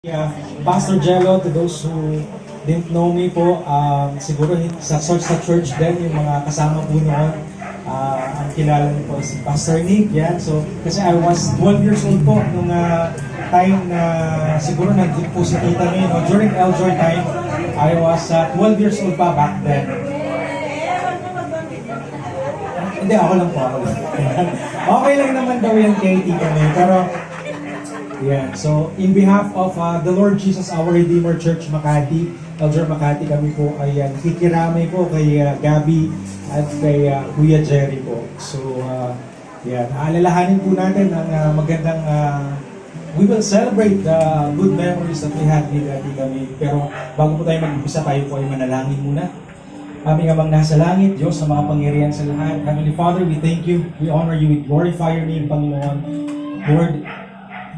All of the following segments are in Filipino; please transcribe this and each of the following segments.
Pastor Jello, to those who didn't know me po, siguro sa church din, yung mga kasama po noon, ang kilala niyo po si Pastor Nick, yan. So, kasi I was 12 years old po nung time na siguro nandun po si Tita May, no? During Eljoy time, I was 12 years old pa back then. Hindi, ako lang po. Okay lang naman daw yan kay Tita May, pero yeah. So, in behalf of the Lord Jesus, our Redeemer Church Makati, Elder Makati, kami po ay kikiramay po kay Gabby at kay Kuya Jerry po. So, yeah, alalahanin po natin ang magandang, we will celebrate the good memories that we had with Tita May. Pero bago po tayo mag-umpisa, tayo po ay manalangin muna. Aming Amang nasa langit, Diyos, sa mga pangyarihan sa lahat. Heavenly Father, we thank you, we honor you, we glorify your name, Panginoon. Lord,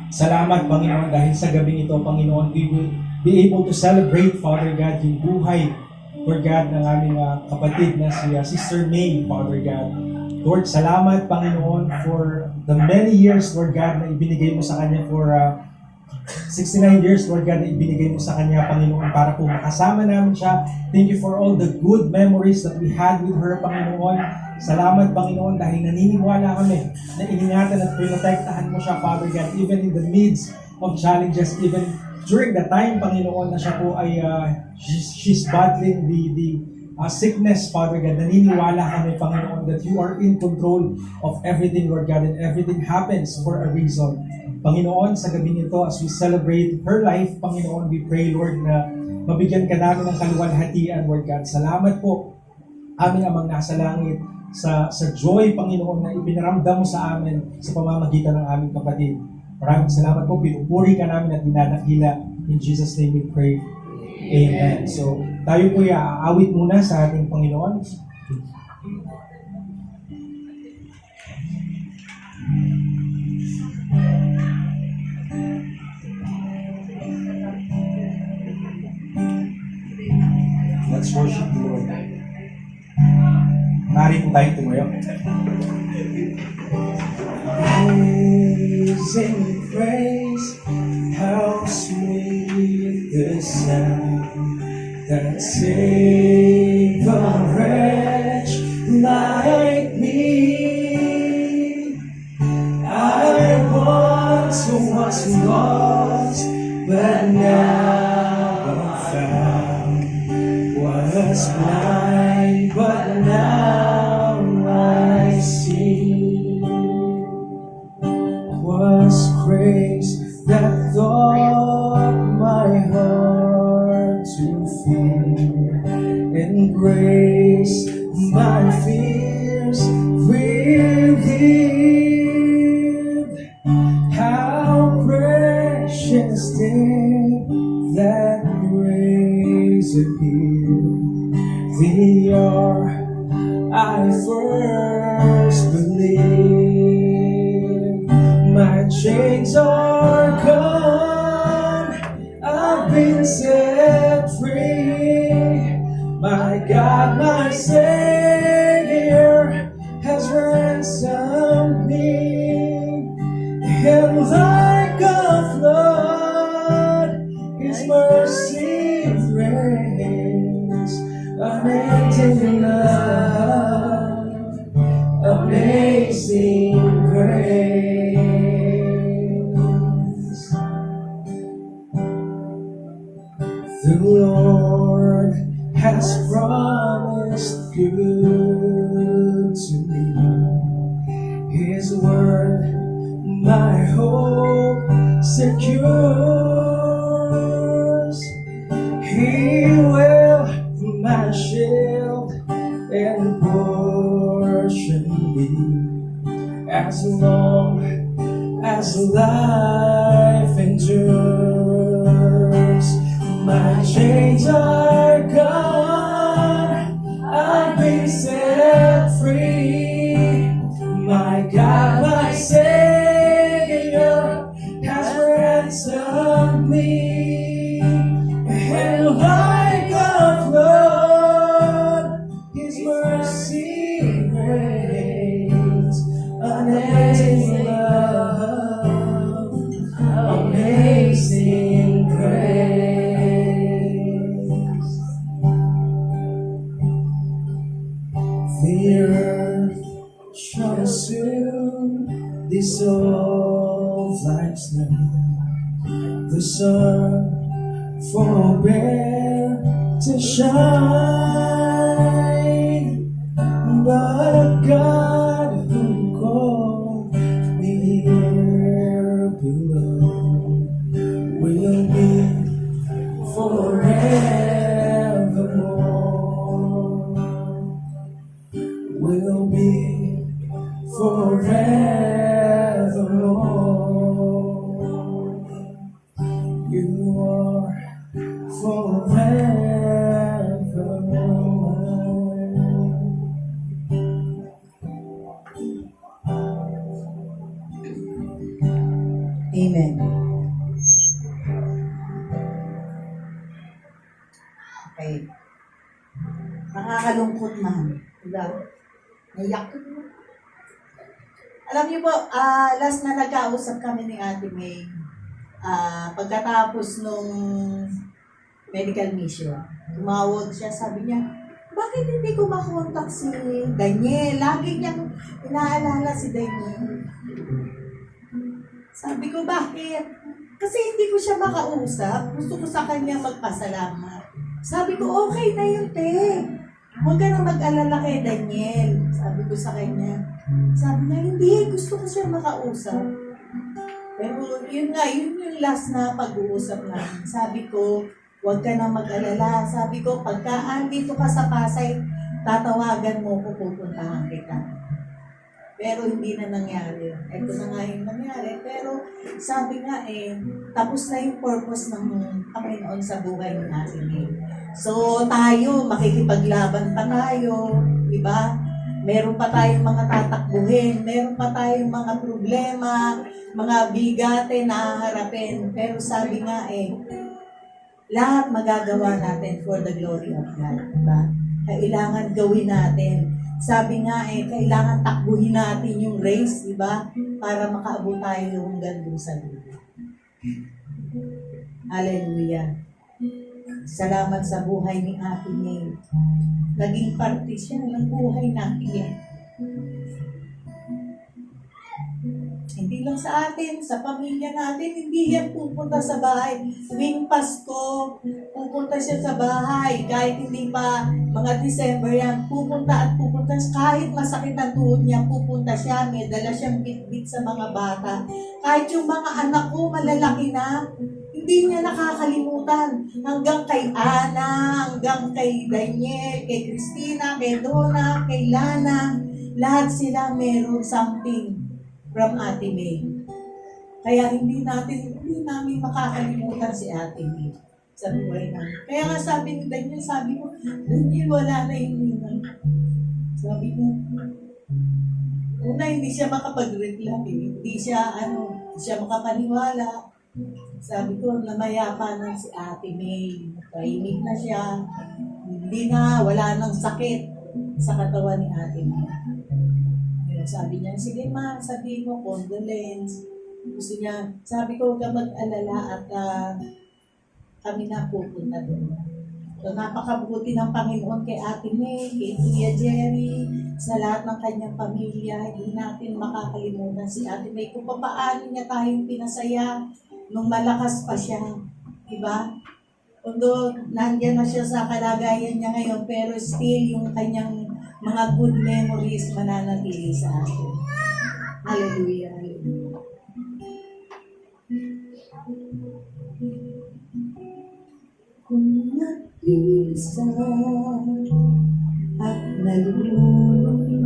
salamat, Panginoon, dahil sa gabing ito, Panginoon, we will be able to celebrate, Father God, yung buhay, Lord God, ng aming kapatid na si Sister May, Father God. Lord, salamat, Panginoon, for the many years, Lord God, na ibinigay mo sa kanya for 69 years, Lord God, na ibinigay mo sa kanya, Panginoon, para po makasama namin siya. Thank you for all the good memories that we had with her, Panginoon. Salamat, Panginoon, dahil naniniwala kami na iningatan at pinotektahan mo siya, Father God, even in the midst of challenges, even during the time, Panginoon, na siya po ay she's battling the sickness, Father God. Naniniwala kami, Panginoon, that you are in control of everything, Lord God, and everything happens for a reason. Panginoon, sa gabi nito, as we celebrate her life, Panginoon, we pray, Lord, na mabigyan ka namin ng kaluwalhatian, Lord God. Salamat po, aming Amang nasa langit, sa joy, Panginoon, na ipinaramdam mo sa amin sa pamamagitan ng aming kapatid. Maraming salamat po, pinupuri ka namin at dinadakila. In Jesus' name we pray. Amen. So, tayo po aawit muna sa ating Panginoon. Let's worship the Lord. Maaari po tayong tumayo. Amazing grace, how sweet the sound that saved a wretch like me. I once was lost, but now I'm found. Was blind, but now I see. Was grace that taught my heart to fear, and grace my fears relieved. How precious did that grace appear the hour I first believed. My chains are gone, I've been set free. My God, my Savior has ransomed me. And like a flood, His mercy reigns. Unending love, amazing grace. The Lord has promised good to me. His word my hope secures. He will my shield and portion be, as long as life endures. My chains are gone, I've been set free. My God, my Savior has ransomed me. And like a flood, His mercy reigns. Unending love, sun forbear to shine, but God who called me here below will be forevermore, will be forevermore. You are forevermore. Amen. Okay. Nakakalungkot man. Diba? Naiyak ko. Alam niyo po, last na nagkausap kami ni Ate May, pagkatapos nung medical mission, tumawag siya, sabi niya, bakit hindi ko makontak si Daniel? Lagi niyang inaalala si Daniel. Sabi ko, bakit? Kasi hindi ko siya makausap. Gusto ko sa kanya magpasalamat. Sabi ko, okay na yun, te. Huwag ka na mag-alala kay Daniel. Sabi ko sa kanya. Sabi niya, hindi. Gusto ko siya makausap. Pero yun nga, yun yung last na pag-uusap namin. Sabi ko, huwag ka na mag-alala. Sabi ko, pagka andito ka sa Pasay, tatawagan mo ko, pupuntahan kita. Pero hindi na nangyari. Ito na nga yung nangyari. Pero sabi nga tapos na yung purpose ng Panginoon sa buhay ng atin So tayo, makikipaglaban pa tayo. Diba? Meron pa tayong mga tatakbuhin. Meron pa tayong mga problema, mga bigate na haharapin. Pero sabi nga lahat magagawa natin for the glory of God. Diba? Kailangan gawin natin. Sabi nga kailangan takbuhin natin yung race, di ba? Para makaabot tayo hanggang doon sa dulo. Hallelujah. Salamat sa buhay ni Ate May. Naging parte siya ng buhay natin. Hindi lang sa atin, sa pamilya natin, hindi yan pupunta sa bahay. Tuwing Pasko, pupunta siya sa bahay. Kahit hindi pa mga December yan, pupunta at pupunta. Kahit masakit ang tuhod niya, pupunta siya. May dala siyang bit-bit sa mga bata. Kahit yung mga anak ko, malalaki na, hindi niya nakakalimutan. Hanggang kay Ana, hanggang kay Daniel, kay Christina, kay Donna, kay Lana. Lahat sila meron something from Ate May. Kaya hindi namin makakalimutan si Ate May sa buhay namin. Kaya nga sabi ni Daniel, sabi ko, Daniel, wala na yung ninang. Sabi niya, una, hindi siya makapag-reclam. Hindi siya makapaniwala. Sabi ko, namayapa na si Ate May. Tahimik na siya. Hindi na, wala nang sakit sa katawan ni Ate May. Sabi niya, sige ma, sabihin mo, condolence. Gusto niya, sabi ko, huwag ka mag-alala at kami na pupunta doon. So, napakabuti ng Panginoon kay Ate May, kay Kuya Jerry, sa lahat ng kanyang pamilya. Hindi natin makakalimutan si Ate May kung paano niya tayong pinasaya nung malakas pa siya. Diba? Although, nandiyan na siya sa kalagayan niya ngayon, pero still yung kanyang mga good memories mananatili sa atin. Hallelujah. Hallelujah. Kung nag-isa at nalulumbay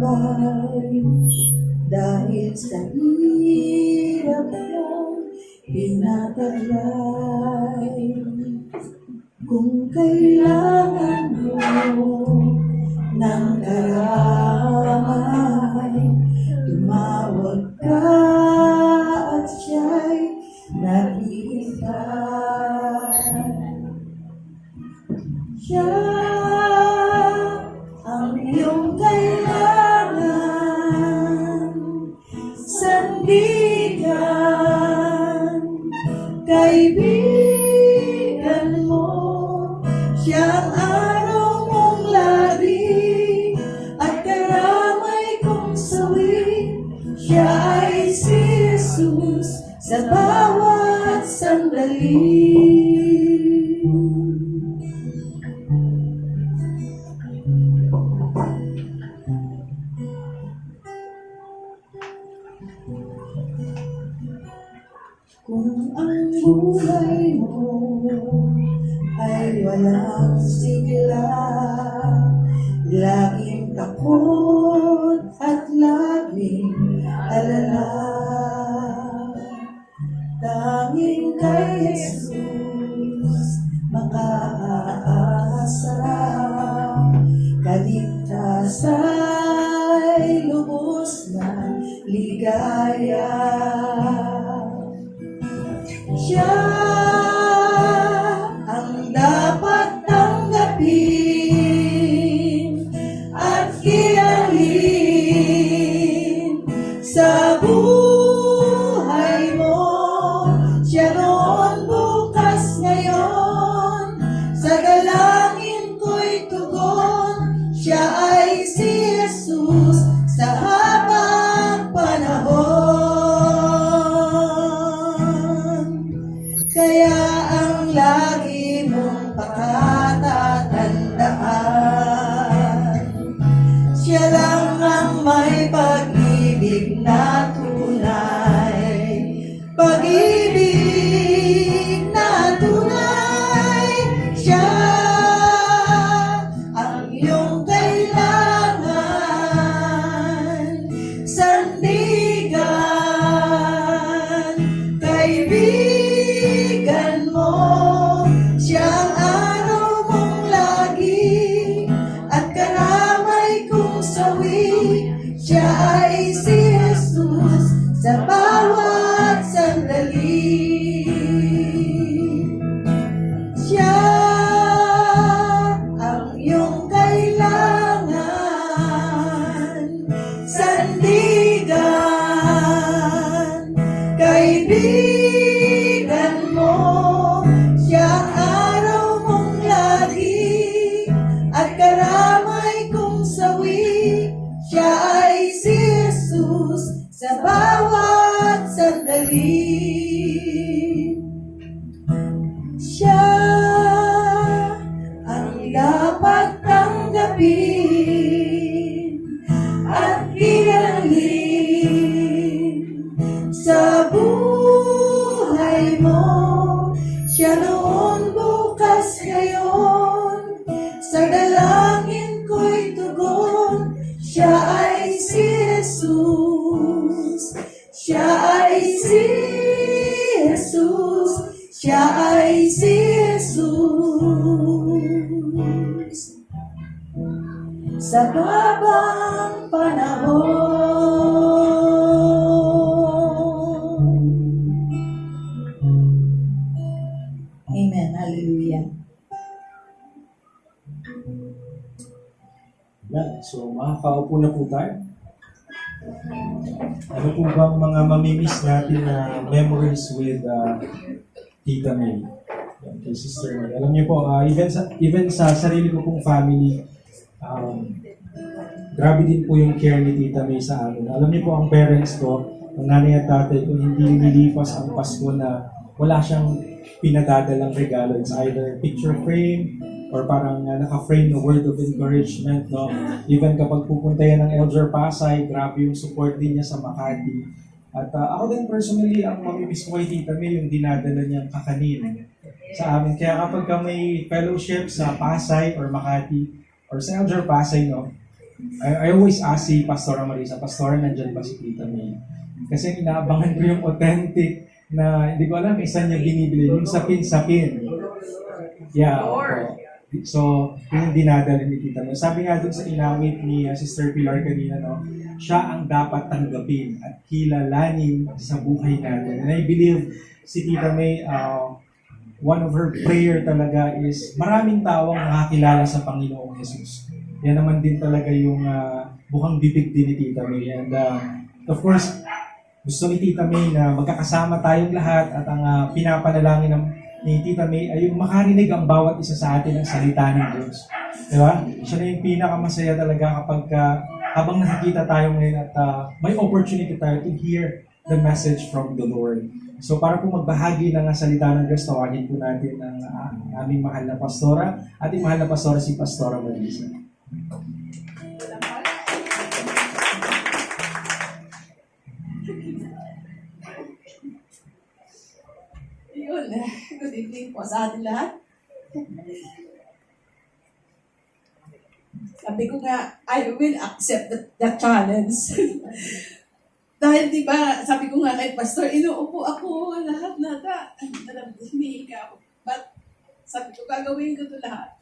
dahil sa hirap ng pinataglay, kung kailangan mo ng karamay, tumawag ka at siya'y naghihintay. Siya ang iyong kailangan, sandigan, kaibigan mo, siya ang araw mong lari at karamay kong sawi. Siya ay si Jesus sa bawat sandali. Kung ang buhay mo ay walang sigla, laging takot at laging alala, tanging kay Jesus makaasa, kaligtasa'y lubos na ligaya. Siya ang dapat tanggapin at kilalanin sa buhay mo. Siya noon, bukas, ngayon, sa dalangin ko'y tugon. Siya ay si Jesus sa habang panahon. Kaya ang lagi mong pakatatandaan, siya lang ang may pag-ibig na tunay, pag-ibig na tunay. Siya ang iyong kailangan, sandigan, kaibigan mo. Siyang araw mong lagi at karamay kong sawi. Siya ay si Jesus sa bawat sandali. Siya ang iyong kailangan, sandigan, kaibigan mo. Siyang araw mong lagi at karamay kong sawi. Siya ay si Jesus sa bawat sandali. Siya ang dapat tanggapin at kilalanin sa buhay mo. Siya noon, bukas, ngayon, sa dalangin ko'y tugon. Siya ay si Jesus. Siya ay si Jesus. Siya ay si Jesus sa babang panahon. Amen. Hallelujah. Yan. So, makakaupo na po tayo. Ano po bang mga mamimiss natin na memories with Tita May? Yan, kay Sister May. Alam niyo po, even sa sarili ko pong family, grabe din po yung care ni Tita May sa amin. Alam niyo po, ang parents ko, ang nanay at tatay ko, hindi nilipas ang Pasko na wala siyang pinadadalang regalo. It's either picture frame or parang naka-frame na word of encouragement, no? Even kapag pupunta yan ng Elder Pasay, grabe yung support din niya sa Makati. At ako din personally, ang mamimiss ko kay Tita May, yung dinadala niyang kakanin sa amin. Kaya kapag may fellowship sa Pasay or Makati or sa Elder Pasay, no? I always ask si Pastora Marisa, Pastora, nandyan ba si Tita May? Kasi inaabangan ko yung authentic na hindi ko alam isa niya binibili, yung sapin-sapin. Yeah, okay. So, yun yung dinadala ni Tita May. Sabi nga dun sa inawit ni Sister Pilar kanina, no, siya ang dapat tanggapin at kilalanin sa buhay natin. And I believe si Tita May, one of her prayer talaga is maraming tao ang nakakilala sa Panginoong Jesus. Yan naman din talaga yung bukang bibig din ni Tita May. And of course, gusto ni Tita May na magkakasama tayong lahat at ang pinapanalangin ni Tita May ay yung makarinig ang bawat isa sa atin ng salita ng Diyos. Diba? Siya na yung pinakamasaya talaga kapag habang nakikita tayo ngayon at may opportunity tayo to hear the message from the Lord. So para po magbahagi ng salita ng Diyos, tawagin po natin ang aming mahal na pastora, ating mahal na pastora si Pastora Marisa. Yun, good evening po sa atin lahat. Sabi ko nga, I will accept the challenge. Dahil di ba, sabi ko nga kay Pastor, inuupo ako lahat na alam, hindi ikaw. But sabi ko, gagawin ko ito lahat.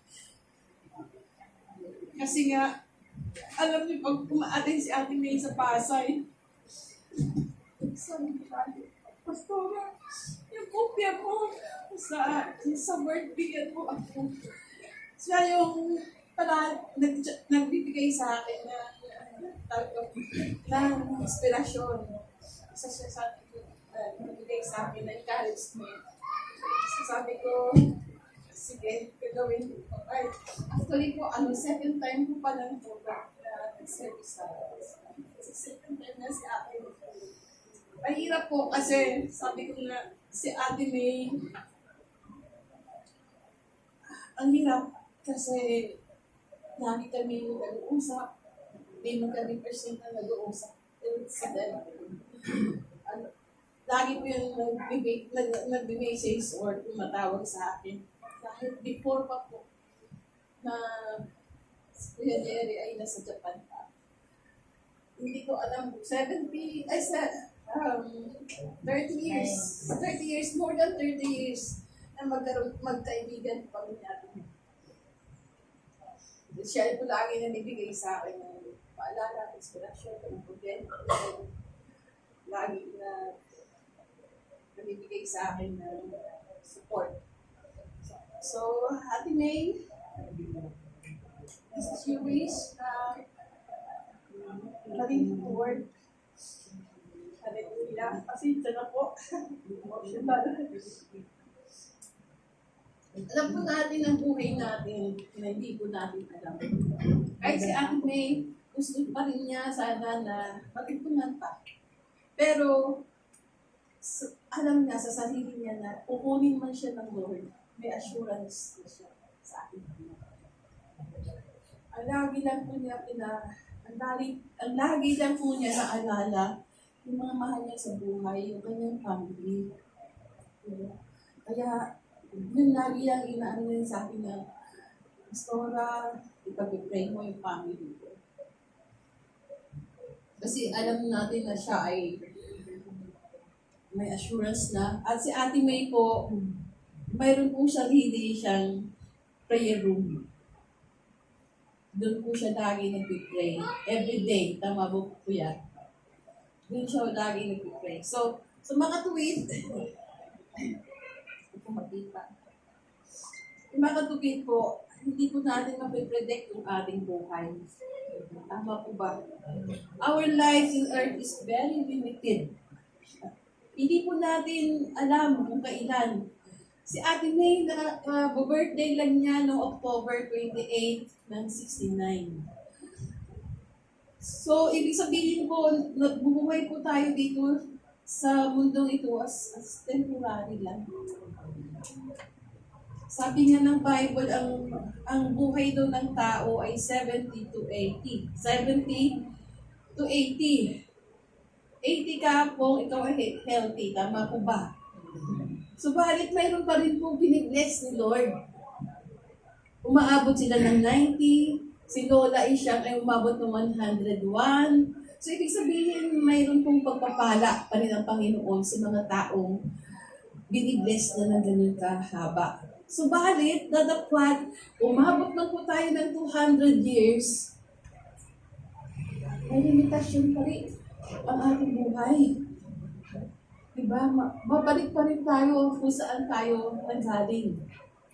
Kasi nga, alam niyo, pag umaatin si Ate May sa Pasay, sabi ko, Pastor, yung kopya mo sa word, bigyan mo ako. Siya yung nagbibigay sa akin ng inspirasyon. Isa siya sa akin, nagbibigay sa akin ng encouragement. So sabi ko, sige, gagawin ko. Ay, actually po, second time ko pa lang po nag-service sa second time na si akin. Mahirap po kasi sabi ko nga, si Ate May, ang hirap kasi lagi kami nag-uusap, may magka-represent na nag-uusap. Lagi po yung nag-message or tumatawag sa akin. Kahit before pa po na si Kuya Jerry ay nasa Japan pa. Hindi ko alam, 30 years, more than 30 years na magkaibigan pa rin natin. Siya po lagi na nabibigay sa akin ng paalala, inspirasyon, pag-problema. Lagi na nabibigay sa akin ng support. So, Ate May, this is your wish na maging forward. Hallelujah. Pasensya na po. Emotional. Alam po natin ang buhay natin na hindi po natin alam. Kahit si Ate May, gusto pa rin niya sana na matutunan pa. Pero, alam niya sa sarili niya na kukunin man siya ng Lord, may assurance na siya sa atin. Ang lagi lang po niya ang lagi lang po niya naalala yung mga mahal niya sa buhay, yung kanyang family. Kaya, yun lagi lang inaano niya sa akin na, Pastora, ipag-pray mo yung family ko. Kasi alam natin na siya ay may assurance na. At si Ate May po, mayroon pong sarili siyang prayer room. Doon po siya lagi nag-pray. Every day, tama po po yan. Doon siya lagi nag-pray. So mga tuwid, yung mga tuwid po, hindi po natin mapipredict yung ating buhay. Tama po ba? Our life in earth is very limited. Hindi po natin alam kung kailan. Si Ate May, birthday lang niya noong October 28 ng 69. So, ibig sabihin po, nabubuhay po tayo dito sa mundong ito as temporary lang. Sabi nga ng Bible, ang buhay daw ng tao ay 70 to 80. 70 to 80. 80 ka po, ikaw ay healthy. Tama po ba? Subalit mayroon pa rin po binibless ni Lord. Umaabot sila ng 90. Si Lola Isyang ay umabot ng 101. So, ibig sabihin, mayroon pong pagpapala pa rin ang Panginoon sa mga taong binibless na ng ganun kahaba. Subalit, dadapat, umabot man po tayo ng 200 years, may limitasyon pa rin ang ating buhay. Diba? Mabalik pa rin tayo kung saan tayo nanggaling.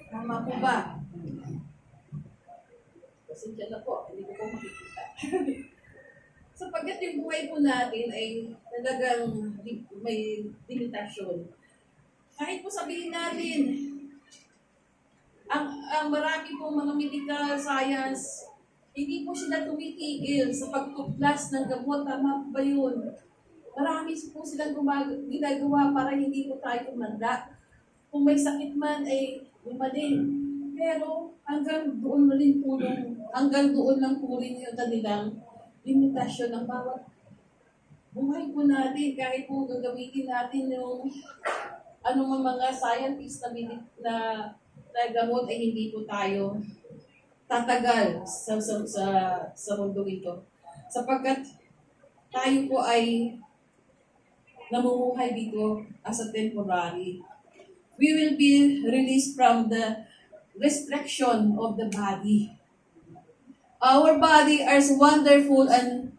Tama po ba? Kasi dyan na po, hindi ko po makikita. Sapagkat yung buhay po natin ay talagang may limitasyon. Kahit po sabihin natin, ang marami pong mga medical science, hindi po sila tumitigil sa pagtuklas ng gamot. Tama ba yun? Marami po silang ginagawa para hindi po tayo tumanda. Kung may sakit man ay gumaling. Pero hanggang doon lang po rin yung kanilang limitasyon ng bawat buhay po natin. Kahit po gagamitin natin yung anong mga scientists na gamot ay hindi po tayo tatagal sa mundo ito. Sapagkat tayo po ay namumuhay dito as a temporary. We will be released from the restriction of the body. Our body is wonderful and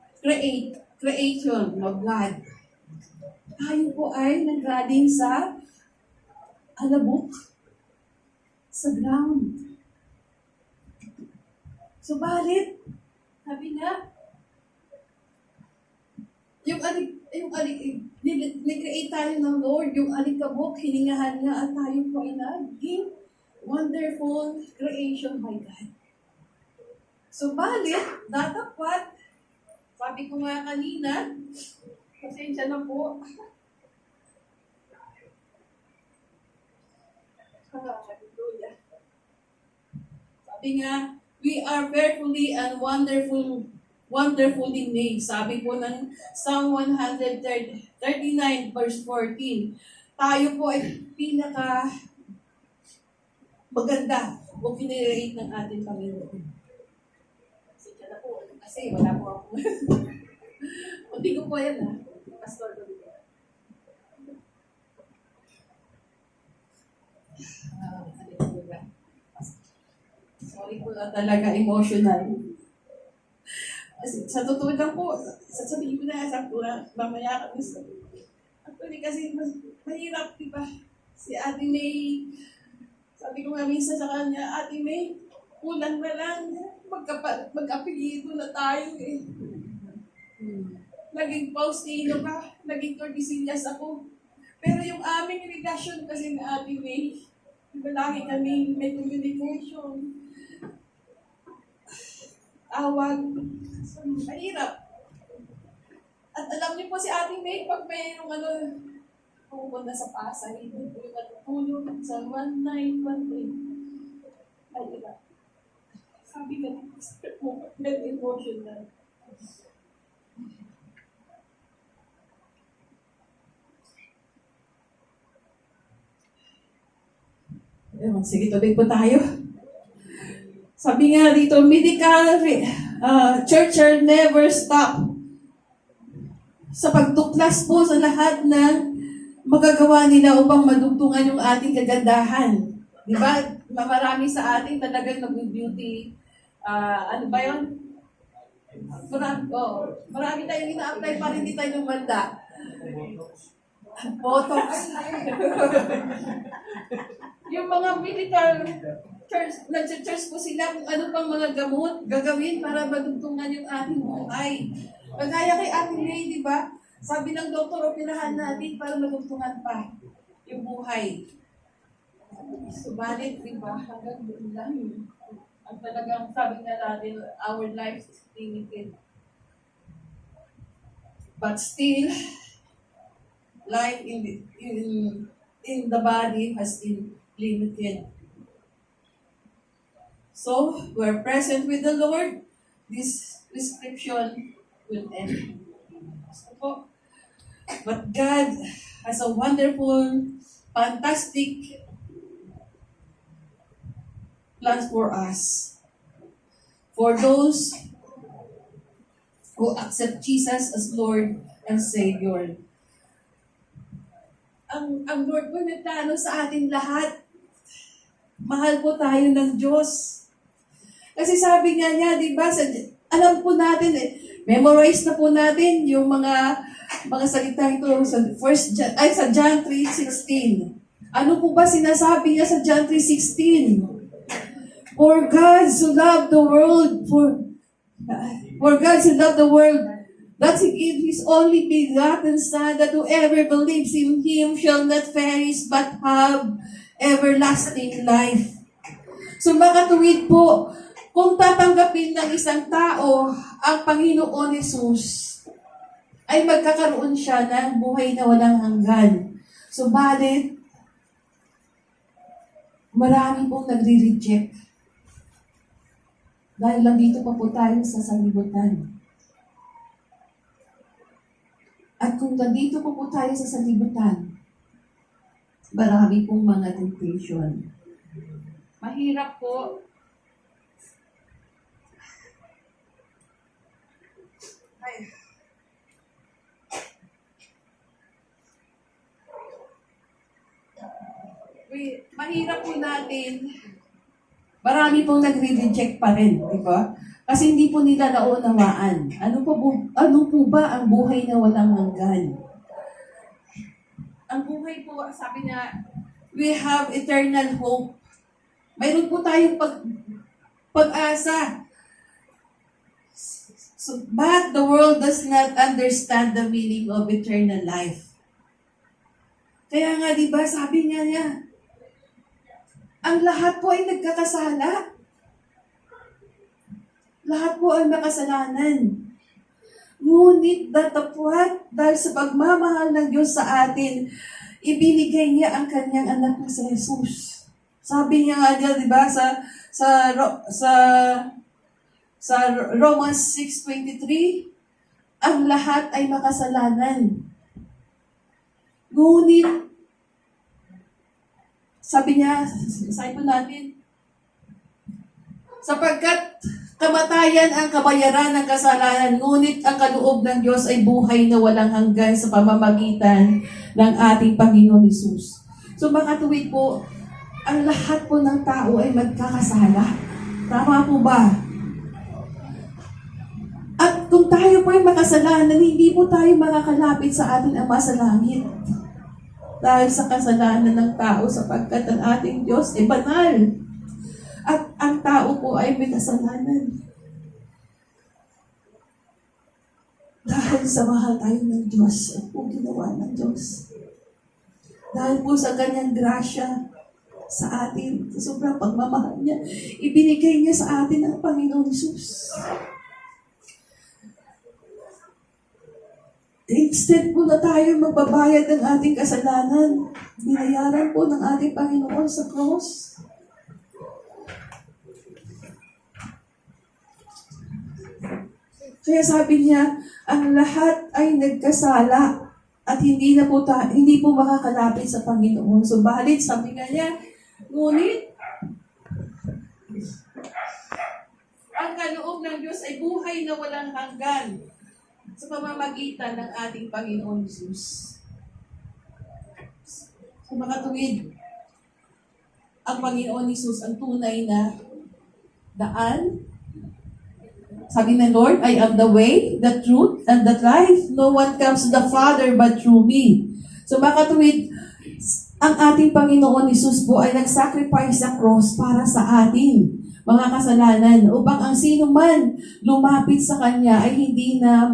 creation of God. Tayo po ay nanggaling sa alabok, sa ground. Subalit, sabi nga, ni-create tayo ng Lord, yung alikabok, hiningahan niya, at tayo po ay naging wonderful creation by God. Subalit, datapat, sabi ko nga kanina, pasensya na po. Hallelujah. Sabi nga, we are fearfully and wonderfully made. Sabi po ng Psalm 139 verse 14. Tayo po ay pinaka maganda o pinirate ng ating Panginoon. Sige na po. Kasi wala po ako. Hindi ko po yan ha. Pastor ko dito. Sorry po na talaga emotional. Sa totoo lang po, sasabihin ko na sa tura, mamaya kami sa... Actually kasi mahirap, di ba? Si Ate May, sabi ko nga minsan sa kanya, Ate May, kulang na lang, mag-apelido na tayo eh. Naging Faustino ka, naging Tordesillas ako. Pero yung aming relasyon kasi na Ate May, di ba lagi kami may communication, awag, mahirap. At alam niyo po si Ate May, pag mayroong pupunta sa Pasay, hindi po yung natutulog sa 1918. Ay, iba. Sabi ka ni Pastor po, very emotional. Sige, tuloy po tayo. Sabi nga dito, medical church never stop sa pagtuklas po sa lahat ng magagawa nila upang madugtungan yung ating kagandahan. Di ba? Marami sa ating talagang nag-beauty. Ano ba yun? Marami tayong ina-apply para hindi tayo lumanda. Botox. Yung mga medical nag-church po sila kung ano pang mga gamot gagawin para madugtungan yung ating buhay. Kagaya kay Ate May, di ba? Sabi ng doktor, operahan natin para madugtungan pa yung buhay. Subalit, di ba? Hanggang doon lang. Ang talagang sabi nga natin, our life is limited. But still, life in the body has been limited. So, we're present with the Lord. This prescription will end. So, but God has a wonderful, fantastic plans for us. For those who accept Jesus as Lord and Savior. Ang Lord po may plano sa ating lahat. Mahal po tayo ng Diyos. Kasi sabi nga niya, di ba, alam po natin memorize na po natin yung mga salita ito sa John 3:16. Ano po ba sinasabi niya sa John 3:16? For God so loved the world, that He gave His only begotten Son, that whoever believes in Him shall not perish but have everlasting life. So mga tuwid po, kung tatanggapin ng isang tao ang Panginoon Hesus, ay magkakaroon siya ng buhay na walang hanggan. Subalit, marami pong nagre-reject. Dahil lang dito pa po tayo sa sanlibutan. At kung nandito po tayo sa sanlibutan, marami pong mga temptation. Mahirap po. Mahirap po natin. Marami pong nagre-reject pa rin, di ba? Kasi hindi po nila naunawaan. Ano po ba ang buhay na walang hanggan? Ang buhay po, sabi niya, we have eternal hope. Mayroon po tayong pag-asa. But the world does not understand the meaning of eternal life. Kaya nga, di ba, sabi niya, ang lahat po ay nagkakasala. Lahat po ay makasalanan. Ngunit datapwat dahil sa pagmamahal ng Diyos sa atin, ibinigay niya ang kanyang anak na si Jesus. Sabi niya nga diyan, di ba, sa Romans 6:23, ang lahat ay makasalanan. Ngunit, sabi niya, sabi po natin, sapagkat kamatayan ang kabayaran ng kasalanan, ngunit ang kaloob ng Diyos ay buhay na walang hanggan sa pamamagitan ng ating Panginoon Hesus. So makatuwid po, ang lahat po ng tao ay magkakasala. Tama po ba? At kung tayo po ay makasalanan, hindi po tayo makakalapit sa ating Ama sa langit. Dahil sa kasalanan ng tao sapagkat ang ating Diyos ay banal. At ang tao po ay may kasalanan. Dahil sa mahal tayo ng Diyos at po ginawa ng Diyos. Dahil po sa kanyang grasya sa atin, sa sobrang pagmamahal niya, ibinigay niya sa atin ang Panginoon Hesus. Instead po na tayo magbabayad ng ating kasalanan, binayaran po ng ating Panginoon sa cross. Kaya sabi niya, ang lahat ay nagkasala at hindi po makakalapit sa Panginoon. Subalit, sabi nga niya, ngunit, ang kaloob ng Diyos ay buhay na walang hanggan sa pamamagitan ng ating Panginoon Jesus. Kung makatuwid, ang Panginoon Jesus ang tunay na daan. Sabi ng Lord, I am the way, the truth, and the life. No one comes to the Father but through me. So makatuwid, ang ating Panginoon Jesus po ay nag-sacrifice sa cross para sa atin, mga kasalanan, upang ang sino man lumapit sa Kanya ay hindi na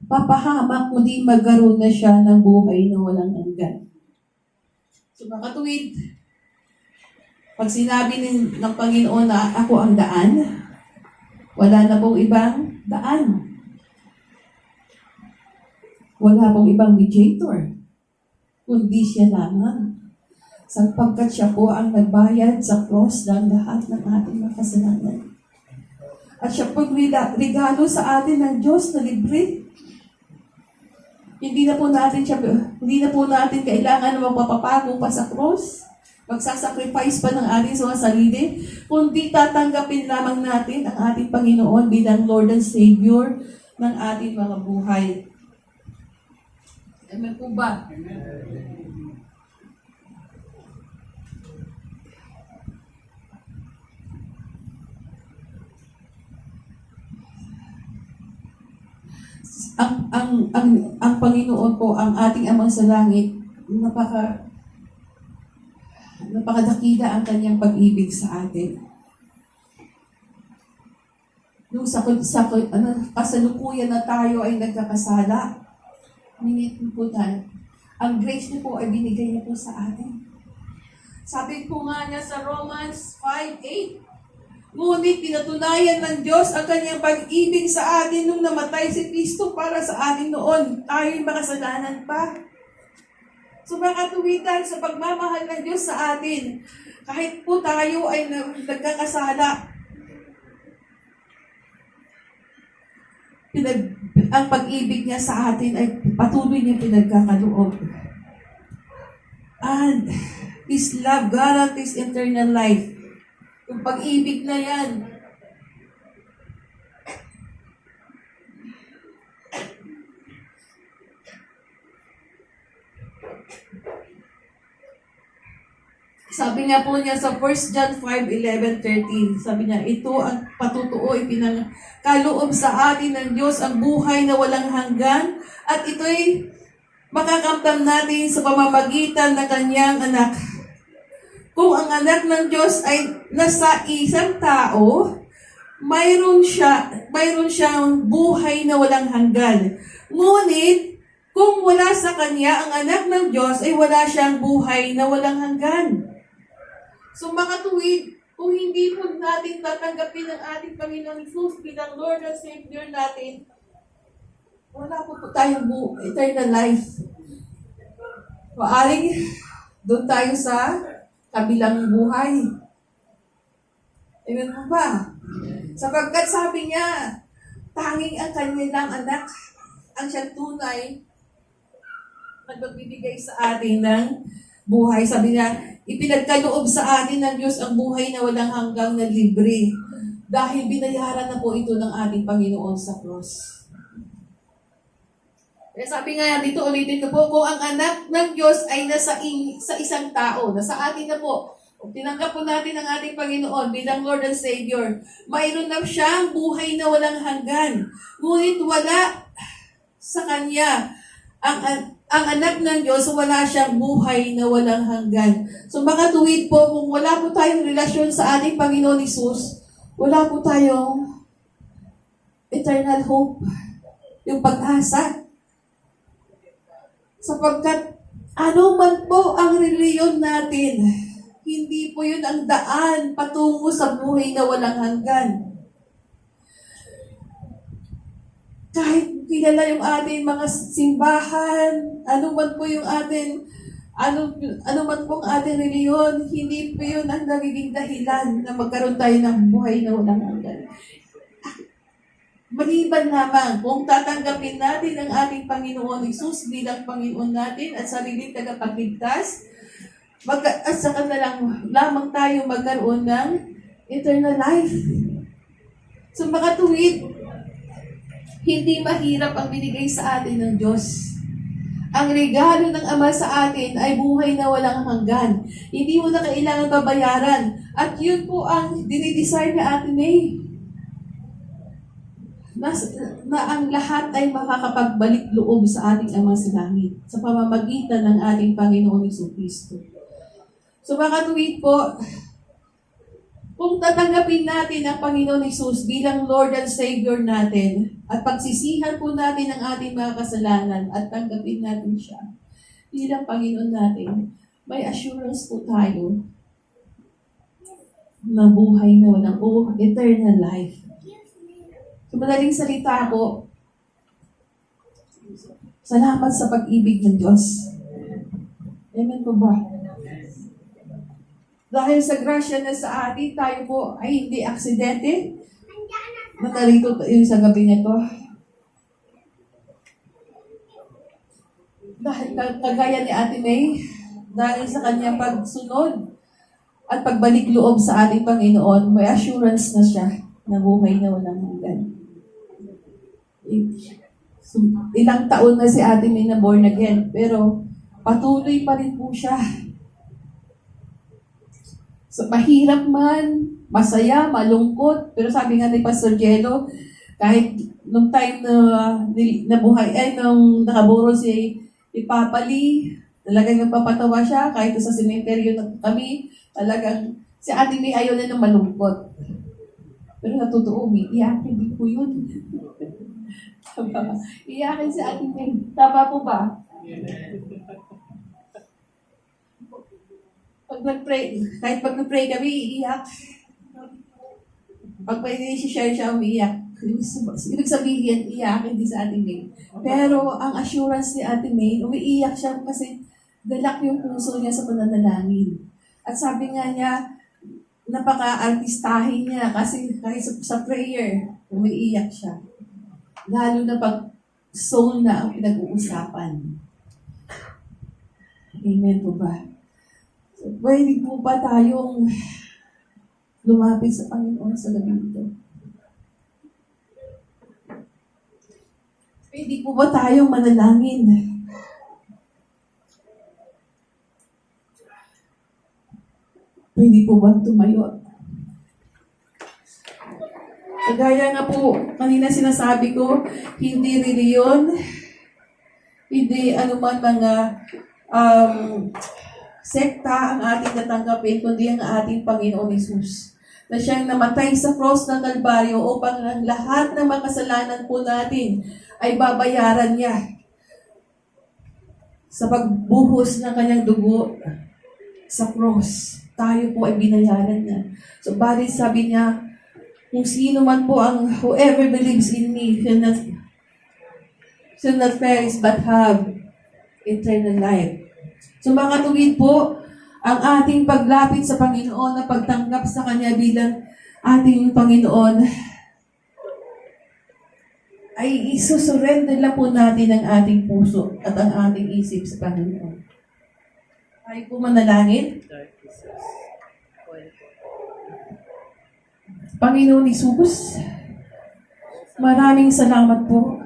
papahamak, kundi magkaroon na siya ng buhay na walang hanggan. So makatuwid, pag sinabi ng Panginoon na ako ang daan, wala na pong ibang daan. Wala pong ibang mediator, kundi siya lamang. Sapagkat siya po ang nagbayad sa cross ng lahat ng ating makasalanan. At siya po regalo sa atin ng Diyos na libre. Hindi na po natin kailangan magpapapago pa sa cross. Magsasacrifice pa ng ating mga sarili, kundi tatanggapin lamang natin ang ating Panginoon bilang Lord and Savior ng ating mga buhay. Amen po ba? Ang Panginoon po, ang ating Amang sa langit, napakadakila ang kanyang pag-ibig sa atin. Nung kasalukuyan na tayo ay nagkakasala, minit po tayo. Ang grace niyo po ay binigay niyo po sa atin. Sabi po nga niya sa Romans 5:8, Ngunit pinatunayan ng Diyos ang kanyang pag-ibig sa atin nung namatay si Kristo para sa atin noon. Tayo'y makasalanan pa. So makatuwitan sa pagmamahal ng Diyos sa atin, kahit po tayo ay nagkakasala, ang pag-ibig niya sa atin ay patuloy niya pinagkakaloob. And His love guarantees eternal life. Yung pag-ibig na yan, sabi nga po niya sa 1 John 5:11-13, sabi niya, ito ang patutuo, ipinangkaloob sa atin ng Diyos ang buhay na walang hanggan, at ito'y makakamtan natin sa pamamagitan ng kanyang anak. Kung ang anak ng Diyos ay nasa isang tao, mayroon siyang buhay na walang hanggan. Ngunit, kung wala sa kanya ang anak ng Diyos, ay wala siyang buhay na walang hanggan. So makatuwid, kung hindi po natin tatanggapin ang ating Panginoon Jesus bilang Lord and Savior natin, wala po tayong eternal life. Maaring doon tayo sa kabilang buhay. Amen po ba? Sapagkat sabi niya, tanging ang kanilang anak ang siyang tunay na magbibigay sa atin ng buhay. Sabi niya, ipinagkaloob sa atin ng Diyos ang buhay na walang hanggang na libre dahil binayaran na po ito ng ating Panginoon sa cross. Kaya sabi nga dito, ulitin ko po, kung ang anak ng Diyos ay sa isang tao, nasa atin na po, kung tinanggap po natin ang ating Panginoon bilang Lord and Savior, mayroon na siyang buhay na walang hanggan. Ngunit wala sa Kanya. Ang anak ng Diyos, wala siyang buhay na walang hanggan. So makatuwid po, kung wala po tayong relasyon sa ating Panginoon Jesus, wala po tayong eternal hope, yung pag-asa. Sapagkat ano man po ang reliyon natin, hindi po yun ang daan patungo sa buhay na walang hanggan. Kahit kilala yung ating mga simbahan, ano man po yung ating, ano man po ang ating reliyon, hindi po yun ang nagiging dahilan na magkaroon tayo ng buhay na walang hanggan. Maliban lamang kung tatanggapin natin ang ating Panginoon Jesus bilang Panginoon natin at sariling tagapagligtas, at saka na lamang tayo magkaroon ng eternal life. So makatuwid, hindi mahirap ang binigay sa atin ng Diyos. Ang regalo ng Ama sa atin ay buhay na walang hanggan. Hindi mo na kailangan babayaran. At yun po ang dinidesire ni Ate May. Na ang lahat ay makakapagbalik loob sa ating Ama sa langit sa pamamagitan ng ating Panginoon Jesucristo. So makatuwid po, kung tatanggapin natin ang Panginoon Jesus bilang Lord and Savior natin at pagsisihan po natin ang ating mga kasalanan at tanggapin natin siya bilang Panginoon natin, may assurance po tayo na buhay na walang eternal life. So madaling salita po, salamat sa pag-ibig ng Diyos. Amen po ba? Dahil sa grasya na sa atin, tayo po ay hindi aksidente. Matarito tayo sa gabi nito. Dahil kagaya ni Ate May, dahil sa kanyang pagsunod at pagbalik loob sa ating Panginoon, may assurance na siya na buhay na walang hanggan. Ilang taon na si Ate May na born again, pero patuloy pa rin po siya. So, mahirap man, masaya, malungkot, pero sabi nga ni Pastor Jello, kahit nung time na buhay, nung nakaburo si Papa Lee, talagang nagpapatawa siya, kahit sa sementeryo na kami, talagang si Ate May ayaw na ng malungkot. Pero natutuo, iyakin din po yun. Iyakin si Ate May. Tama po ba? Pag nag-pray, kahit pag nag-pray kami, iiyak. Pag may share siya, umiiyak. Ibig sabihin, iyakin din sa Ate May. Pero ang assurance ni Ate May, umiiyak siya kasi galak yung puso niya sa pananalangin. At sabi nga niya, napaka-artistahin niya kasi kahit sa prayer, umiiyak siya. Lalo na pag soul na ang pinag-uusapan. Amen po ba? So, pwede po ba tayong lumapit sa Panginoon sa gabi ito? Pwede po ba tayong manalangin? Pwede po ba tumayo? Kagaya nga po, kanina sinasabi ko, hindi reliyon, hindi anuman mga sekta ang ating natanggapin, kundi ang ating Panginoon Hesus. Na siyang namatay sa cross ng Kalbaryo upang ang lahat ng makasalanan po natin ay babayaran niya sa pagbuhos ng kanyang dugo sa cross. Tayo po ay binayaran niya. So, bali sabi niya, kung sino man po ang whoever believes in me shall not perish but have eternal life. So mga tuwid po, ang ating paglapit sa Panginoon na pagtanggap sa Kanya bilang ating Panginoon ay isusurrender lang po natin ang ating puso at ang ating isip sa Panginoon. Tayo po manalangin. Panginoon Hesus, maraming salamat po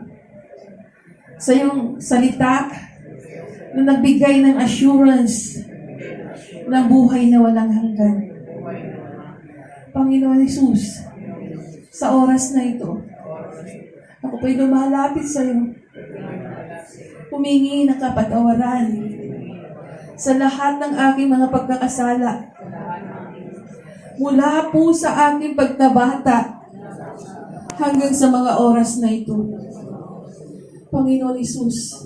sa iyong salita na nagbigay ng assurance ng buhay na walang hanggan. Panginoon Hesus, sa oras na ito, ako po'y lumalapit sa iyo. Humingi ng kapatawaran sa lahat ng aking mga pagkakasala. Mula po sa aking pagkabata hanggang sa mga oras na ito. Panginoon Hesus,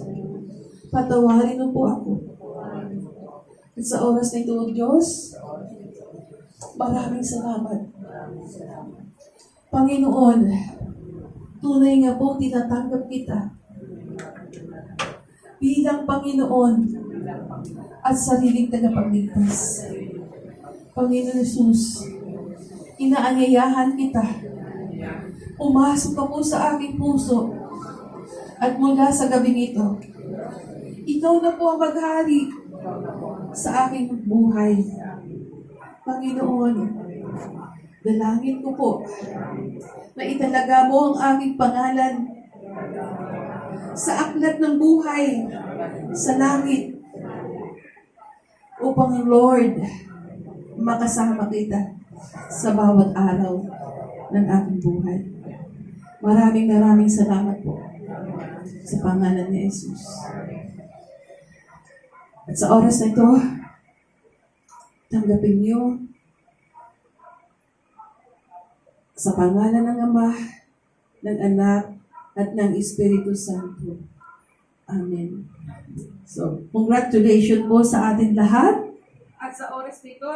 patawarin mo po ako. At sa oras na ito, Diyos, maraming salamat. Panginoon, tunay nga po tinatanggap kita bilang Panginoon at sariling tagapagligtas. Panginoon Hesus, inaanyayahan kita. Pumasok ka po sa aking puso at mula sa gabing ito, ikaw na po ang maghari sa aking buhay. Panginoon, dalangin ko po na italaga mo ang aking pangalan sa aklat ng buhay sa langit upang Lord, makasama kita sa bawat araw ng aking buhay. Maraming salamat po sa pangalan ni Jesus. At sa oras na ito, tanggapin niyo sa pangalan ng Ama, ng Anak, at ng Espiritu Santo. Amen. So, congratulations po sa ating lahat. At sa oras na ito,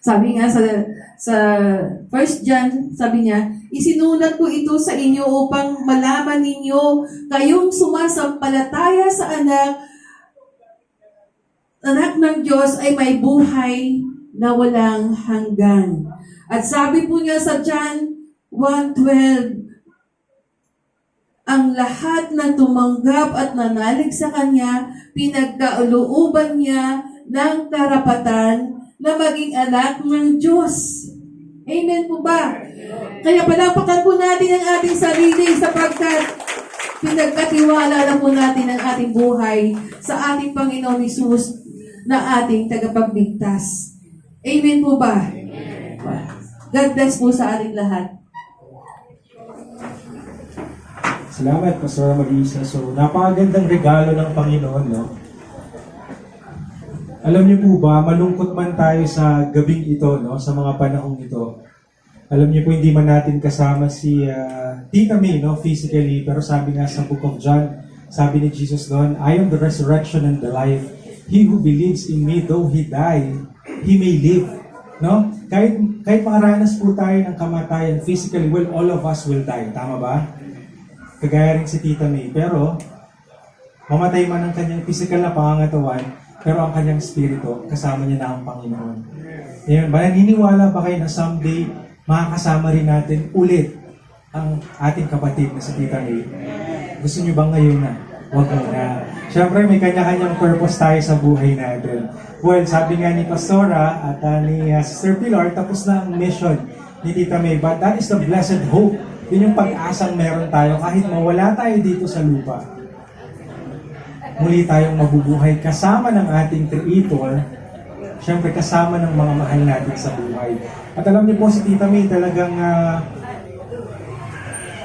sabi nga sa 1 John, sabi niya, isinulat ko ito sa inyo upang malaman ninyo kayong sumasampalataya sa anak ng Diyos ay may buhay na walang hanggan. At sabi po niya sa John 1:12, ang lahat na tumanggap at nanalig sa Kanya, pinagkalooban niya ng karapatan na maging anak ng Diyos. Amen po ba? Kaya palapakan po natin ang ating sarili sapagkat pinagkatiwala na po natin ang ating buhay sa ating Panginoon Hesus na ating tagapagligtas. Amen po ba? God bless po sa ating lahat. Salamat, Pastor Marisa. So, napakagandang regalo ng Panginoon, no? Alam niyo po ba, malungkot man tayo sa gabing ito, no? Sa mga panahong ito. Alam niyo po, hindi man natin kasama si Tita May, no? Physically, pero sabi nga sa Book of John, Sabi ni Jesus doon, I am the resurrection and the life. He who believes in me, though he die, he may live. No? Kahit makaranas po tayo ng kamatayan physically, well, all of us will die. Tama ba? Kagaya rin si Tita May. Pero, mamatay man ang kanyang physical na pangangatawan, pero ang kanyang spirito, kasama niya na ang Panginoon. Ngayon, naniniwala ba kayo na someday, makakasama rin natin ulit ang ating kapatid na si Tita May? Gusto niyo bang ngayon na? Huwag na. Siyempre, may kanya-kanyang purpose tayo sa buhay natin. Well, sabi nga ni Pastora at ni Sister Pilar, tapos na ang mission ni Tita May. But that is the blessed hope. Yun yung pag-asang meron tayo kahit mawala tayo dito sa lupa. Muli tayong mabubuhay kasama ng ating Creator, siyempre kasama ng mga mahal natin sa buhay. At alam niyo po si Tita May talagang